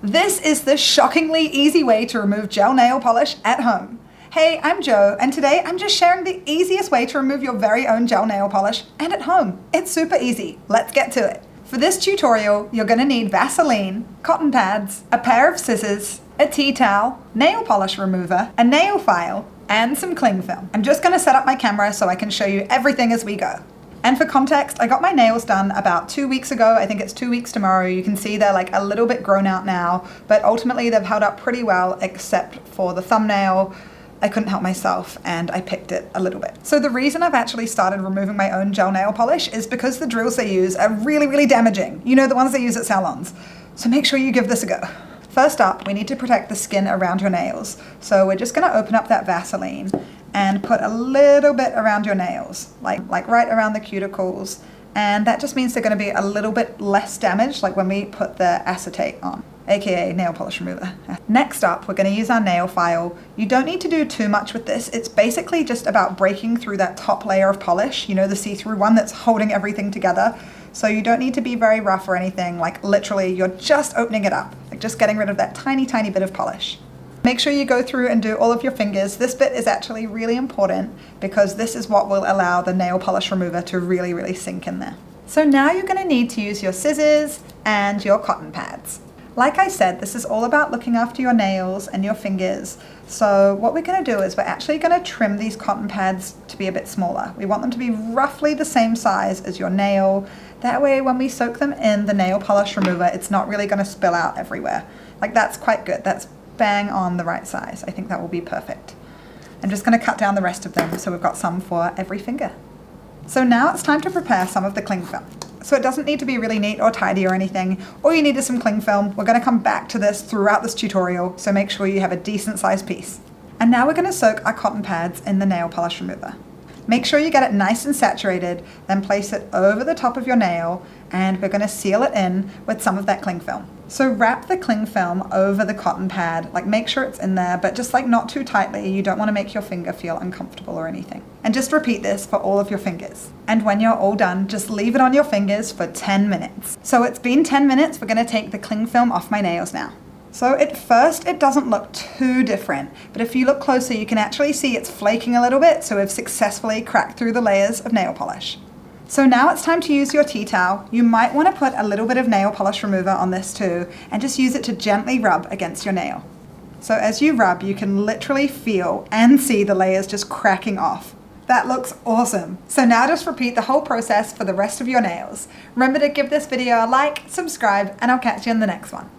This is the shockingly easy way to remove gel nail polish at home. Hey, I'm Jo, and today I'm just sharing the easiest way to remove your very own gel nail polish and at home. It's super easy. Let's get to it. For this tutorial, you're going to need Vaseline, cotton pads, a pair of scissors, a tea towel, nail polish remover, a nail file, and some cling film. I'm just going to set up my camera so I can show you everything as we go. And for context, I got my nails done about 2 weeks ago. I think it's 2 weeks tomorrow. You can see they're like a little bit grown out now, but ultimately they've held up pretty well except for the thumbnail. I couldn't help myself and I picked it a little bit. So the reason I've actually started removing my own gel nail polish is because the drills they use are really, really damaging. You know, the ones they use at salons. So make sure you give this a go. First up, we need to protect the skin around your nails. So we're just gonna open up that Vaseline and put a little bit around your nails, like right around the cuticles. And that just means they're gonna be a little bit less damaged, like when we put the acetate on, AKA nail polish remover. Next up, we're gonna use our nail file. You don't need to do too much with this. It's basically just about breaking through that top layer of polish, you know, the see-through one that's holding everything together. So you don't need to be very rough or anything, like literally you're just opening it up, like just getting rid of that tiny, tiny bit of polish. Make sure you go through and do all of your fingers. This bit is actually really important because this is what will allow the nail polish remover to really, really sink in there. So now you're gonna need to use your scissors and your cotton pads. Like I said, this is all about looking after your nails and your fingers. So what we're gonna do is we're actually gonna trim these cotton pads to be a bit smaller. We want them to be roughly the same size as your nail. That way, when we soak them in the nail polish remover, it's not really gonna spill out everywhere. Like that's quite good. That's bang on the right size. I think that will be perfect. I'm just going to cut down the rest of them so we've got some for every finger. So now it's time to prepare some of the cling film. So it doesn't need to be really neat or tidy or anything. All you need is some cling film. We're going to come back to this throughout this tutorial, so make sure you have a decent sized piece. And now we're going to soak our cotton pads in the nail polish remover. Make sure you get it nice and saturated, then place it over the top of your nail, and we're going to seal it in with some of that cling film. So wrap the cling film over the cotton pad, like make sure it's in there, but just like not too tightly. You don't want to make your finger feel uncomfortable or anything. And just repeat this for all of your fingers. And when you're all done, just leave it on your fingers for 10 minutes. So it's been 10 minutes, we're going to take the cling film off my nails now. So at first it doesn't look too different, but if you look closer you can actually see it's flaking a little bit, so we've successfully cracked through the layers of nail polish. So now it's time to use your tea towel. You might want to put a little bit of nail polish remover on this too, and just use it to gently rub against your nail. So as you rub, you can literally feel and see the layers just cracking off. That looks awesome. So now just repeat the whole process for the rest of your nails. Remember to give this video a like, subscribe, and I'll catch you in the next one.